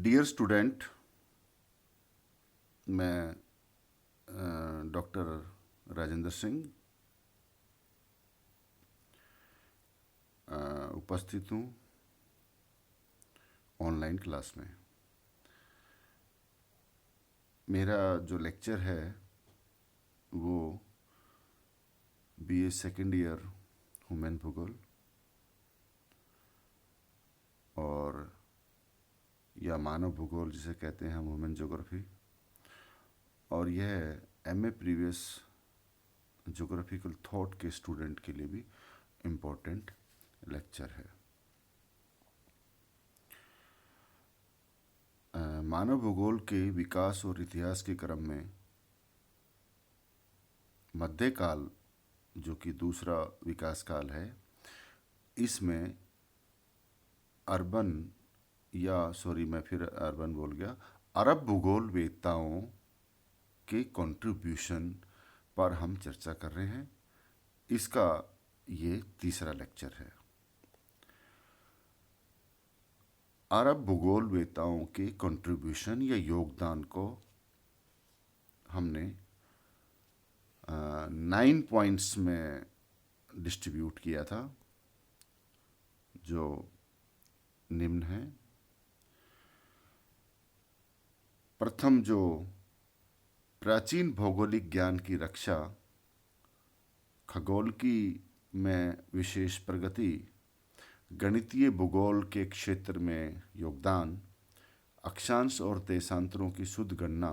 Dear student, मैं doctor Rajendra Singh उपस्थित हूँ ऑनलाइन क्लास में। मेरा जो लेक्चर है वो बीए सेकेंड ईयर ह्यूमन भूगोल और या मानव भूगोल जिसे कहते हैं हम ह्यूमन ज्योग्राफी, और यह एमए प्रीवियस ज्योग्राफिकल थॉट के स्टूडेंट के लिए भी इम्पोर्टेंट लेक्चर है। मानव भूगोल के विकास और इतिहास के क्रम में मध्यकाल, जो कि दूसरा विकास काल है, इसमें अरब भूगोल वेत्ताओं के कंट्रीब्यूशन पर हम चर्चा कर रहे हैं। इसका ये तीसरा लेक्चर है। अरब भूगोल वेत्ताओं के कंट्रीब्यूशन या योगदान को हमने 9 पॉइंट्स में डिस्ट्रीब्यूट किया था, जो निम्न है। प्रथम, जो प्राचीन भौगोलिक ज्ञान की रक्षा, खगोलकी में विशेष प्रगति, गणितीय भूगोल के क्षेत्र में योगदान, अक्षांश और देशांतरों की शुद्ध गणना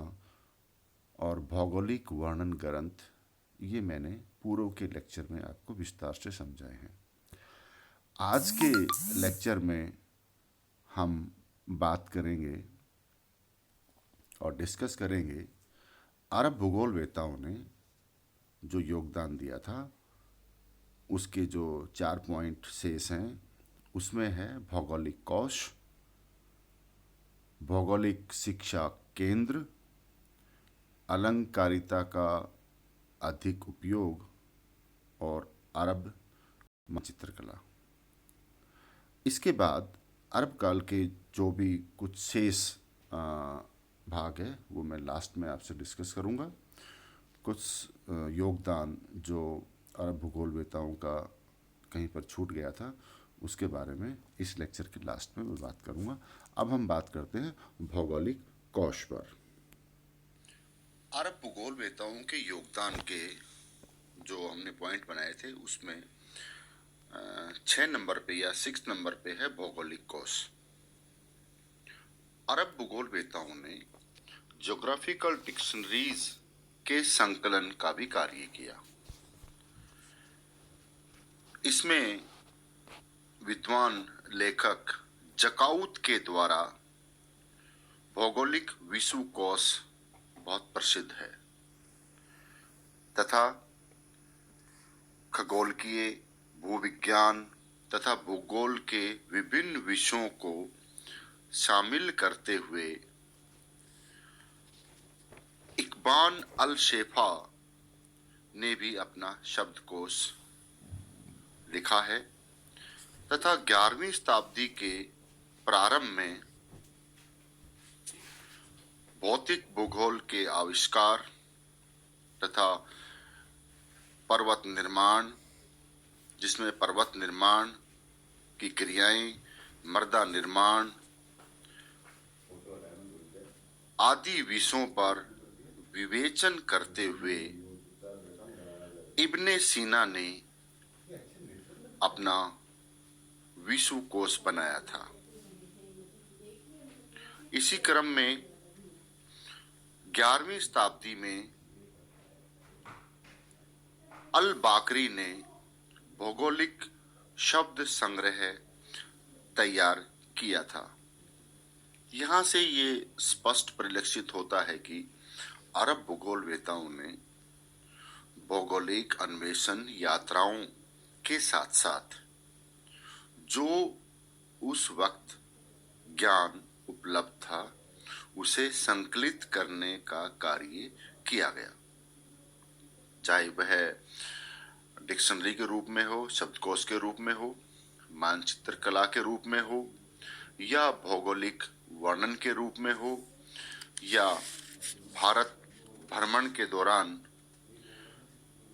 और भौगोलिक वर्णन ग्रंथ, ये मैंने पूर्व के लेक्चर में आपको विस्तार से समझाए हैं। आज के लेक्चर में हम बात करेंगे और डिस्कस करेंगे अरब भूगोल वेत्ताओं ने जो योगदान दिया था, उसके जो 4 पॉइंट शेष हैं, उसमें है भौगोलिक कोश, भौगोलिक शिक्षा केंद्र, अलंकारिता का अधिक उपयोग और अरब मानचित्रकला। इसके बाद अरब काल के जो भी कुछ शेष भाग है वो मैं लास्ट में आपसे डिस्कस करूँगा। कुछ योगदान जो अरब भूगोल वेत्ताओं का कहीं पर छूट गया था, उसके बारे में इस लेक्चर के लास्ट में मैं बात करूँगा। अब हम बात करते हैं भौगोलिक कोश पर। अरब भूगोल वेत्ताओं के योगदान के जो हमने पॉइंट बनाए थे, उसमें 6 नंबर पे या 6 नंबर पे है भौगोलिक कोश। अरब भूगोल वेत्ताओं ने ज्योग्राफिकल डिक्शनरीज के संकलन का भी कार्य किया। इसमें विद्वान लेखक जकाउत के द्वारा भौगोलिक विश्वकोश बहुत प्रसिद्ध है तथा खगोलकीय, भूविज्ञान तथा भूगोल के विभिन्न विषयों को शामिल करते हुए इकबान अल शेफा ने भी अपना शब्दकोश लिखा है तथा 11वीं शताब्दी के प्रारंभ में भौतिक भूगोल के आविष्कार तथा पर्वत निर्माण, जिसमें पर्वत निर्माण की क्रियाएं, मृदा निर्माण आदि विषयों पर विवेचन करते हुए इब्ने सीना ने अपना विश्वकोश बनाया था। इसी क्रम में 11वीं शताब्दी में अल बाकरी ने भौगोलिक शब्द संग्रह तैयार किया था। यहाँ से ये स्पष्ट परिलक्षित होता है कि अरब भूगोल वेत्ताओं ने भौगोलिक अन्वेषण यात्राओं के साथ साथ जो उस वक्त ज्ञान उपलब्ध था, उसे संकलित करने का कार्य किया गया, चाहे वह डिक्शनरी के रूप में हो, शब्दकोश के रूप में हो, मानचित्र कला के रूप में हो या भौगोलिक वर्णन के रूप में हो या भारत भ्रमण के दौरान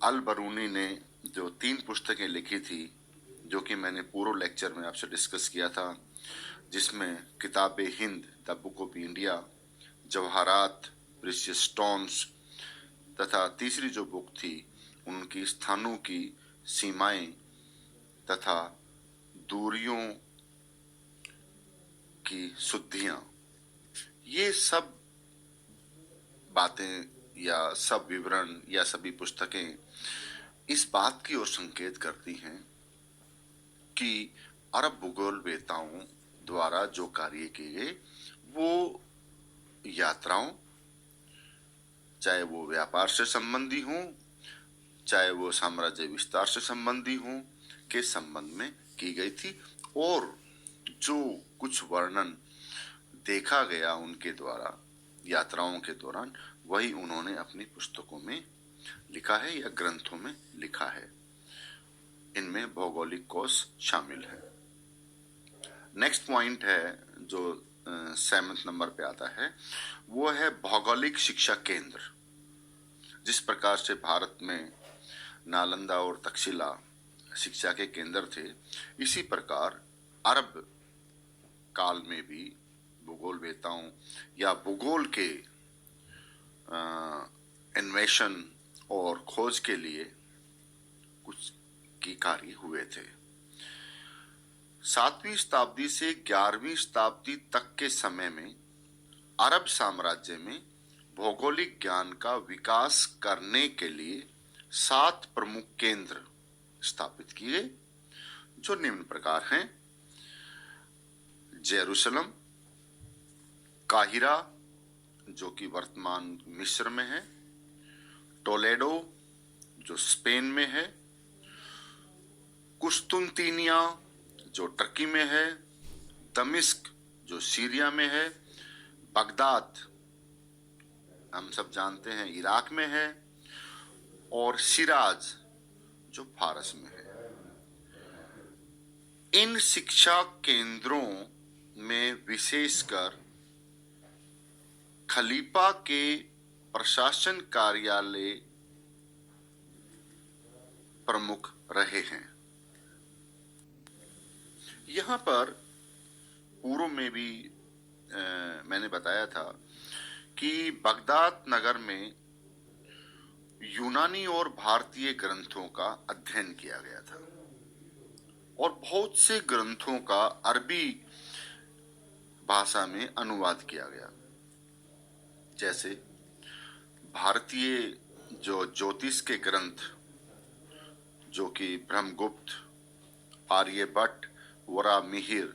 अल बरूनी ने जो 3 पुस्तकें लिखी थी, जो कि मैंने पूर्व लेक्चर में आपसे डिस्कस किया था, जिसमें किताब Hind the book of India, जवाहरात प्रीशियस स्टोन्स तथा तीसरी जो बुक थी उनकी स्थानों की सीमाएं तथा दूरियों की शुद्धियां, ये सब बातें या सब विवरण या सभी पुस्तकें इस बात की ओर संकेत करती हैं कि अरब भूगोलवेताओं द्वारा जो कार्य किए गए वो यात्राओं, चाहे वो व्यापार से संबंधी हों, चाहे वो साम्राज्य विस्तार से संबंधी हों, के संबंध में की गई थी। और जो कुछ वर्णन देखा गया उनके द्वारा यात्राओं के दौरान, वही उन्होंने अपनी पुस्तकों में लिखा है या ग्रंथों में लिखा है। इनमें भौगोलिक कोश शामिल है। नेक्स्ट पॉइंट है जो 7वें नंबर पे आता है, वो है भौगोलिक शिक्षा केंद्र। जिस प्रकार से भारत में नालंदा और तक्षशिला शिक्षा के केंद्र थे, इसी प्रकार अरब काल में भी भूगोलवेताओं या भूगोल के अन्वेषण और खोज के लिए कुछ की कार्य हुए थे। 7वीं शताब्दी से 11वीं शताब्दी तक के समय में अरब साम्राज्य में भौगोलिक ज्ञान का विकास करने के लिए 7 प्रमुख केंद्र स्थापित किए, जो निम्न प्रकार हैं: जेरूसलम, काहिरा जो कि वर्तमान मिस्र में है, टोलेडो जो स्पेन में है, कुस्तुनतीनिया जो टर्की में है, दमिश्क जो सीरिया में है, बगदाद हम सब जानते हैं इराक में है, और शिराज जो फारस में है। इन शिक्षा केंद्रों में विशेषकर खलीफा के प्रशासन कार्यालय प्रमुख रहे हैं। यहाँ पर पूर्व में भी मैंने बताया था कि बगदाद नगर में यूनानी और भारतीय ग्रंथों का अध्ययन किया गया था और बहुत से ग्रंथों का अरबी भाषा में अनुवाद किया गया। जैसे भारतीय जो ज्योतिष के ग्रंथ, जो कि ब्रह्मगुप्त, आर्यभट्ट, वरामिहिर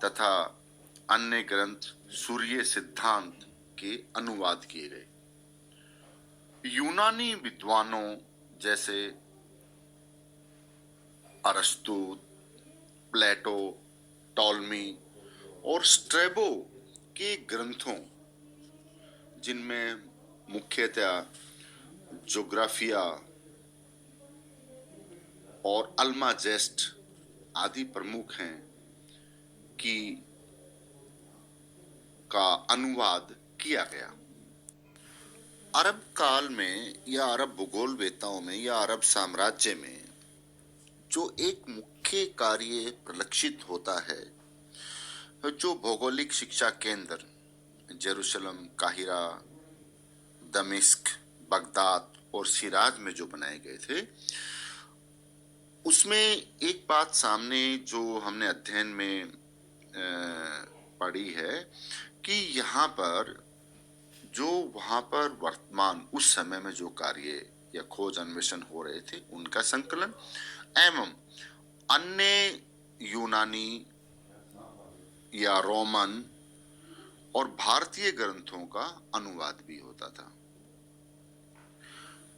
तथा अन्य ग्रंथ सूर्य सिद्धांत के अनुवाद किए गए। यूनानी विद्वानों जैसे अरस्तु, प्लेटो, टॉलमी और स्ट्रेबो के ग्रंथों, जिनमें मुख्यतः ज्योग्राफिया और अल्माजेस्ट आदि प्रमुख हैं, की का अनुवाद किया गया। अरब काल में या अरब भूगोलवेताओं में या अरब साम्राज्य में जो एक मुख्य कार्य प्रलक्षित होता है, जो भौगोलिक शिक्षा केंद्र जेरूसलम, काहिरा, दमिश्क, बगदाद और शिराज में जो बनाए गए थे, उसमें एक बात सामने जो हमने अध्ययन में पढ़ी है कि यहाँ पर जो वहाँ पर वर्तमान उस समय में जो कार्य या खोज अन्वेषण हो रहे थे, उनका संकलन एवं अन्य यूनानी या रोमन और भारतीय ग्रंथों का अनुवाद भी होता था।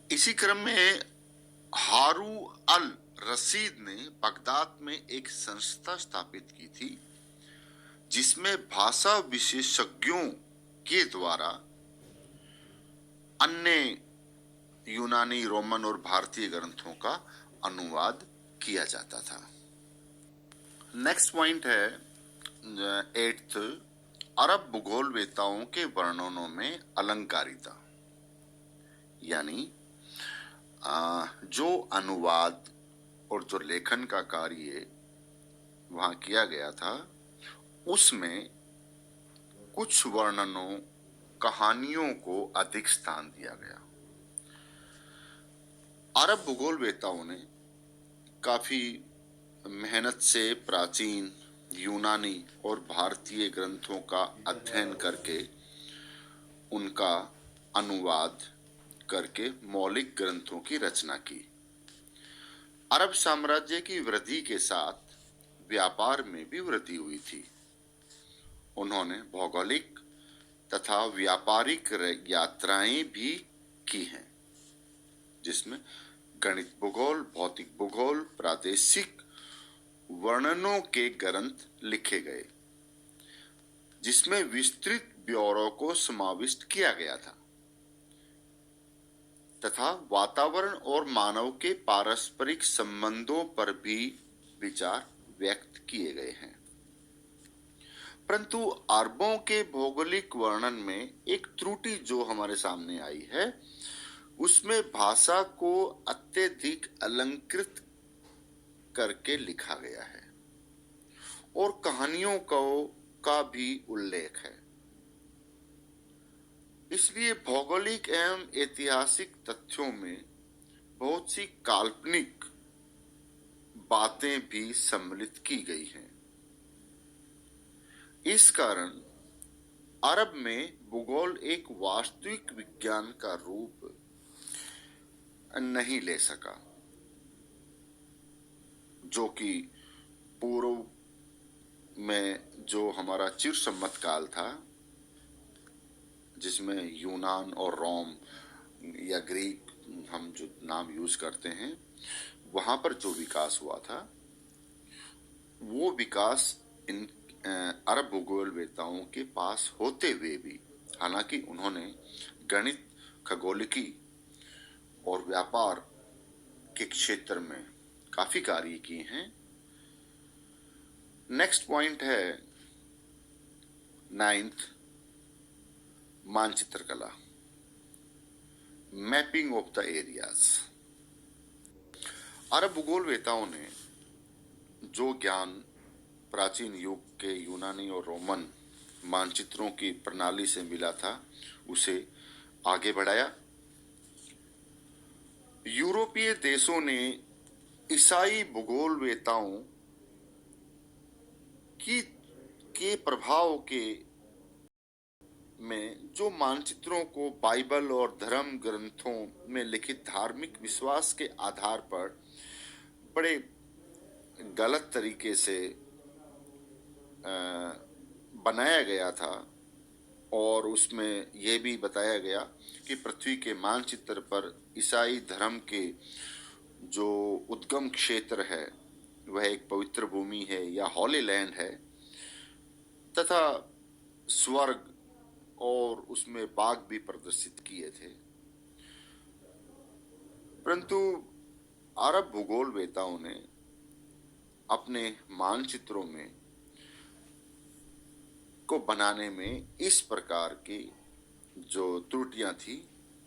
इसी क्रम में हारू अल रशीद ने बगदाद में एक संस्था स्थापित की थी, जिसमें भाषा विशेषज्ञों के द्वारा अन्य यूनानी, रोमन और भारतीय ग्रंथों का अनुवाद किया जाता था। नेक्स्ट पॉइंट है एट्थ, अरब भूगोलवेताओं के वर्णनों में अलंकारिता, यानी जो अनुवाद और जो लेखन का कार्य वहां किया गया था उसमें कुछ वर्णनों, कहानियों को अधिक स्थान दिया गया। अरब भूगोलवेताओं ने काफी मेहनत से प्राचीन यूनानी और भारतीय ग्रंथों का अध्ययन करके उनका अनुवाद करके मौलिक ग्रंथों की रचना की। अरब साम्राज्य की वृद्धि के साथ व्यापार में भी वृद्धि हुई थी। उन्होंने भौगोलिक तथा व्यापारिक यात्राएं भी की हैं, जिसमें गणित भूगोल, भौतिक भूगोल, प्रादेशिक वर्णनों के ग्रंथ लिखे गए, जिसमें विस्तृत ब्यौरों को समाविष्ट किया गया था तथा वातावरण और मानव के पारस्परिक संबंधों पर भी विचार व्यक्त किए गए हैं। परंतु अरबों के भौगोलिक वर्णन में एक त्रुटि जो हमारे सामने आई है, उसमें भाषा को अत्यधिक अलंकृत करके लिखा गया है और कहानियों का भी उल्लेख है। इसलिए भौगोलिक एवं ऐतिहासिक तथ्यों में बहुत सी काल्पनिक बातें भी सम्मिलित की गई हैं। इस कारण अरब में भूगोल एक वास्तविक विज्ञान का रूप नहीं ले सका, जो कि पूर्व में जो हमारा चिर सम्मत काल था, जिसमें यूनान और रोम या ग्रीक हम जो नाम यूज करते हैं, वहां पर जो विकास हुआ था वो विकास इन अरब भूगोलवेताओं के पास होते हुए भी, हालांकि उन्होंने गणित, खगोलिकी और व्यापार के क्षेत्र में काफी कार्य किए हैं। नेक्स्ट पॉइंट है 9th, मानचित्र कला, मैपिंग ऑफ द एरियाज। अरब भूगोलवेताओं ने जो ज्ञान प्राचीन युग के यूनानी और रोमन मानचित्रों की प्रणाली से मिला था, उसे आगे बढ़ाया। यूरोपीय देशों ने ईसाई भूगोलवेताओं के प्रभाव के में जो मानचित्रों को बाइबल और धर्म ग्रंथों में लिखित धार्मिक विश्वास के आधार पर बड़े गलत तरीके से बनाया गया था, और उसमें यह भी बताया गया कि पृथ्वी के मानचित्र पर ईसाई धर्म के जो उद्गम क्षेत्र है वह एक पवित्र भूमि है या हॉली लैंड है, तथा स्वर्ग और उसमें बाग भी प्रदर्शित किए थे। परंतु अरब भूगोलवेताओं ने अपने मानचित्रों में को बनाने में इस प्रकार की जो त्रुटियां थी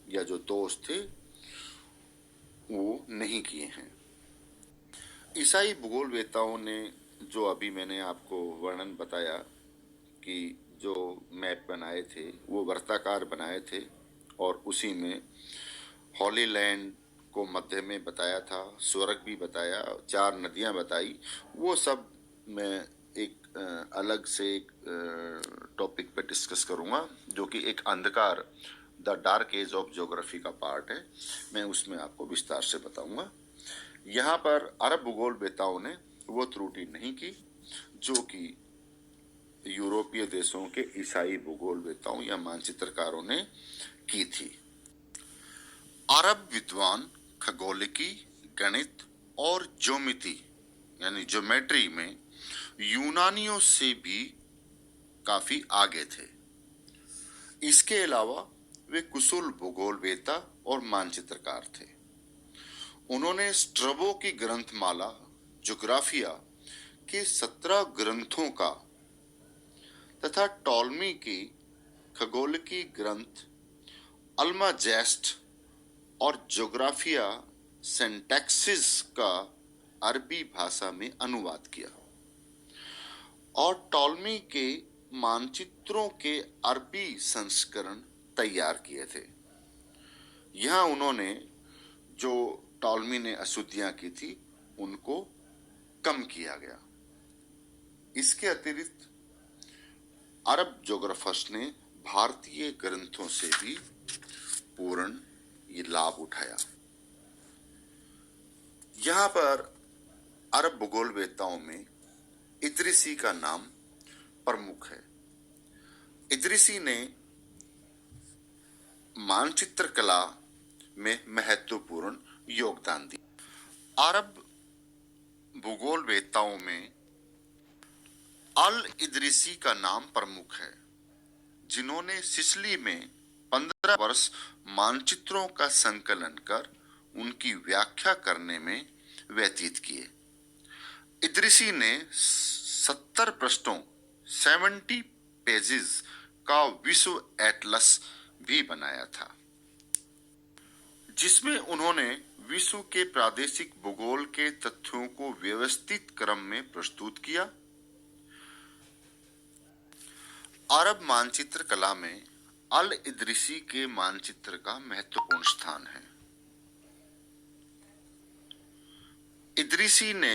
या जो दोष थे वो नहीं किए हैं। ईसाई भूगोलवेताओं ने जो अभी मैंने आपको वर्णन बताया कि जो मैप बनाए थे वो वर्ताकार बनाए थे, और उसी में हॉली लैंड को मध्य में बताया था, स्वर्ग भी बताया, 4 नदियां बताई। वो सब मैं एक अलग से एक टॉपिक पे डिस्कस करूंगा, जो कि एक अंधकार, the dark age of geography का पार्ट है। मैं उसमें आपको विस्तार से बताऊंगा। यहाँ पर अरब भूगोलवेताओं ने वो त्रुटि नहीं की जो कि यूरोपीय देशों के ईसाई भूगोलवेताओं या मानचित्रकारों ने की थी। अरब विद्वान खगोलिकी, गणित और ज्योमिति यानी ज्योमेट्री में यूनानियों से भी काफी आगे थे। इसके अलावा वे कुशल भूगोलवेता और मानचित्रकार थे। उन्होंने स्ट्रबो की ग्रंथमाला ज्योग्राफिया के 17 ग्रंथों का तथा टॉलमी की खगोलिकी ग्रंथ अल्माजेस्ट और ज्योग्राफिया सेंटैक्सिस का अरबी भाषा में अनुवाद किया और टॉलमी के मानचित्रों के अरबी संस्करण तैयार किए थे। यहाँ उन्होंने जो टॉलमी ने अशुद्धियां की थी उनको कम किया गया। इसके अतिरिक्त अरब ज्योग्राफर्स ने भारतीय ग्रंथों से भी पूर्ण ये लाभ उठाया। यहाँ पर अरब भूगोलवेत्ताओं में इदरिसी का नाम प्रमुख है। इदरिसी ने मानचित्र कला में महत्वपूर्ण योगदान दिया। अरब भूगोलवेत्ताओं में अल इदरिसी का नाम प्रमुख है, जिन्होंने सिसिली में 15 वर्ष मानचित्रों का संकलन कर उनकी व्याख्या करने में व्यतीत किए। इदरिसी ने 70 पृष्ठों 70 पेजेस का विश्व एटलस भी बनाया था, जिसमें उन्होंने विश्व के प्रादेशिक भूगोल के तथ्यों को व्यवस्थित क्रम में प्रस्तुत किया। अरब मानचित्र कला में अल इदरिसी के मानचित्र का महत्वपूर्ण स्थान है। इदरिसी ने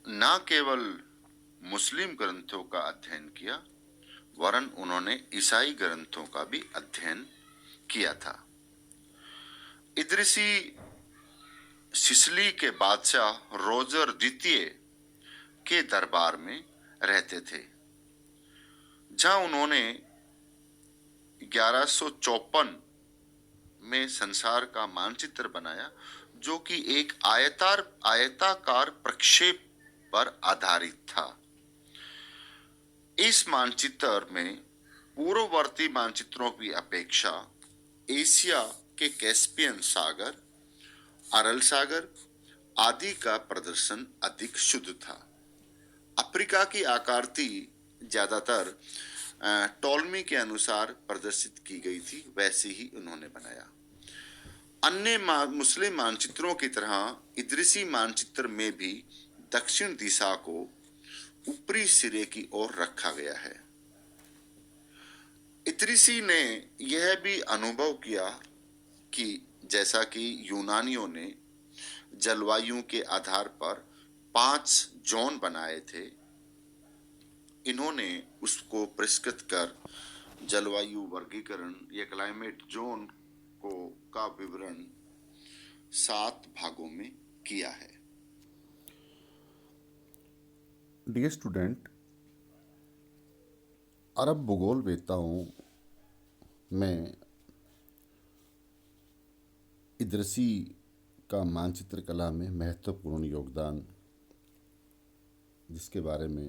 न केवल मुस्लिम ग्रंथों का अध्ययन किया, वरन उन्होंने ईसाई ग्रंथों का भी अध्ययन किया था। इदरिसी सिसिली के बादशाह रोजर द्वितीय के दरबार में रहते थे, जहां उन्होंने 1154 में संसार का मानचित्र बनाया, जो कि एक आयताकार प्रक्षेप पर आधारित था। इस मानचित्र में पूर्ववर्ती मानचित्रों की अपेक्षा एशिया के कैस्पियन सागर, अरल सागर आदि का प्रदर्शन अधिक शुद्ध था। अफ्रीका की आकृति ज्यादातर टॉलमी के अनुसार प्रदर्शित की गई थी, वैसे ही उन्होंने बनाया। अन्य मुस्लिम मानचित्रों की तरह इदरिसी मानचित्र में भी दक्षिण दिशा को ऊपरी सिरे की ओर रखा गया है। इदरिसी ने यह भी अनुभव किया कि जैसा कि यूनानियों ने जलवायु के आधार पर 5 जोन बनाए थे, इन्होंने उसको परिष्कृत कर जलवायु वर्गीकरण या क्लाइमेट जोन का विवरण 7 भागों में किया है। डियर स्टूडेंट, अरब भूगोलवेत्ताओं में इदरिसी का मानचित्र कला में महत्वपूर्ण योगदान, जिसके बारे में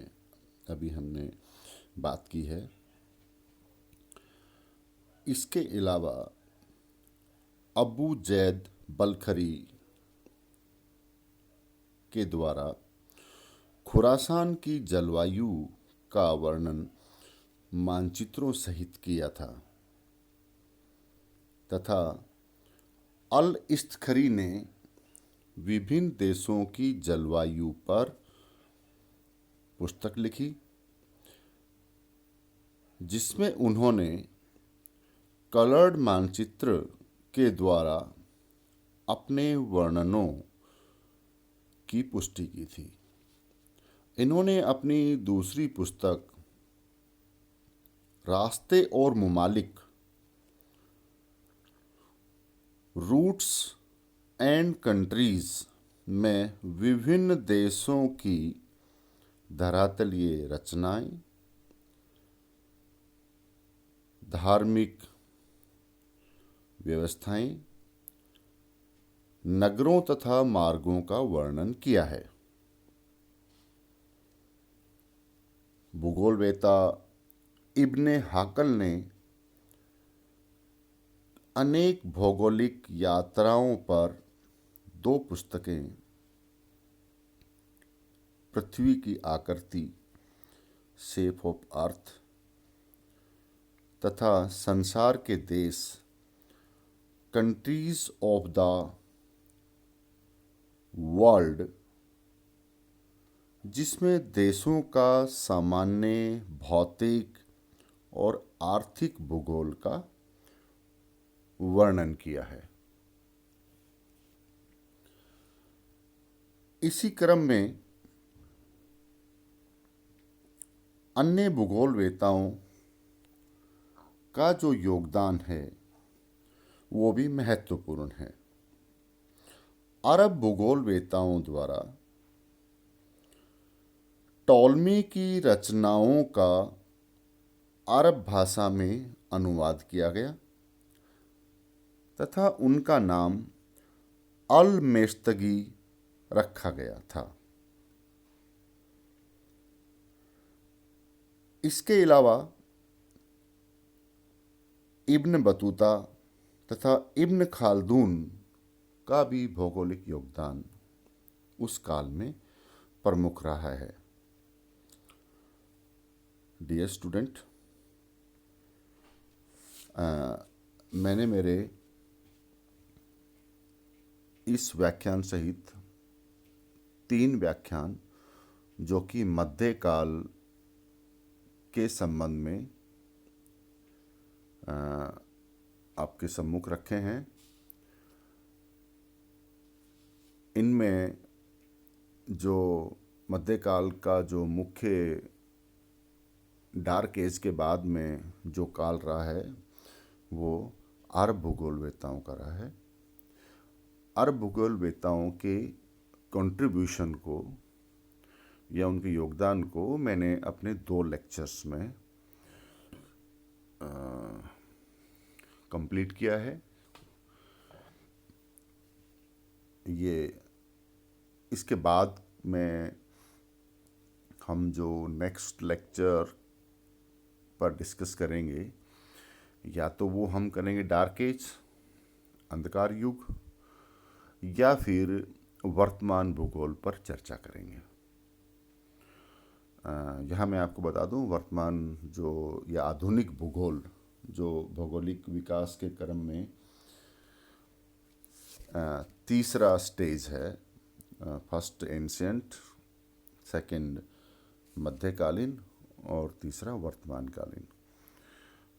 अभी हमने बात की है। इसके अलावा अबू जैद बलखरी के द्वारा खुरासान की जलवायु का वर्णन मानचित्रों सहित किया था तथा अल इस्तखरी ने विभिन्न देशों की जलवायु पर पुस्तक लिखी, जिसमें उन्होंने कलर्ड मानचित्र के द्वारा अपने वर्णनों की पुष्टि की थी। इन्होंने अपनी दूसरी पुस्तक रास्ते और ममालिक, रूट्स एंड कंट्रीज में विभिन्न देशों की धरातलीय रचनाएं, धार्मिक व्यवस्थाएं, नगरों तथा मार्गों का वर्णन किया है। भूगोलवेत्ता इब्ने हाकल ने अनेक भौगोलिक यात्राओं पर 2 पुस्तकें, पृथ्वी की आकृति शेप ऑफ अर्थ तथा संसार के देश कंट्रीज ऑफ द वर्ल्ड, जिसमें देशों का सामान्य भौतिक और आर्थिक भूगोल का वर्णन किया है। इसी क्रम में अन्य भूगोलवेताओं का जो योगदान है वो भी महत्वपूर्ण है। अरब भूगोलवेताओं द्वारा टॉलमी की रचनाओं का अरब भाषा में अनुवाद किया गया तथा उनका नाम अल मेस्तगी रखा गया था। इसके अलावा इब्न बतूता तथा इब्न खालदून का भी भौगोलिक योगदान उस काल में प्रमुख रहा है। डियर स्टूडेंट, मैंने मेरे इस व्याख्यान सहित 3 व्याख्यान जो कि मध्यकाल के संबंध में आपके सम्मुख रखे हैं। इनमें जो मध्यकाल का जो मुख्य डार्क एज के बाद में जो काल रहा है वो अरब भूगोलवेताओं का रहा है। अरब भूगोलवेताओं के कंट्रीब्यूशन को या उनके योगदान को मैंने अपने 2 लेक्चर्स में कंप्लीट किया है। ये इसके बाद में हम जो नेक्स्ट लेक्चर पर डिस्कस करेंगे या तो वो हम करेंगे डार्क एज, अंधकार युग, या फिर वर्तमान भूगोल पर चर्चा करेंगे। यहाँ मैं आपको बता दूं, वर्तमान जो या आधुनिक भूगोल जो भौगोलिक विकास के क्रम में तीसरा स्टेज है। फर्स्ट एंशिएंट, सेकंड मध्यकालीन और तीसरा वर्तमानकालीन।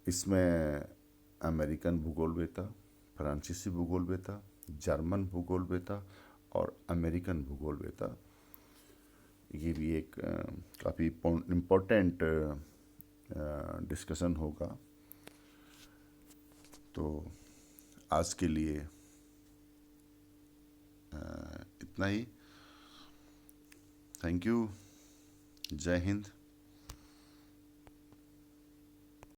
इसमें अमेरिकन भूगोलवेता, फ्रांसीसी भूगोलवेता, जर्मन भूगोलवेता और अमेरिकन भूगोलवेता, ये भी एक काफ़ी इम्पोर्टेंट डिस्कशन होगा। तो आज के लिए इतना ही। Thank you. जय हिंद।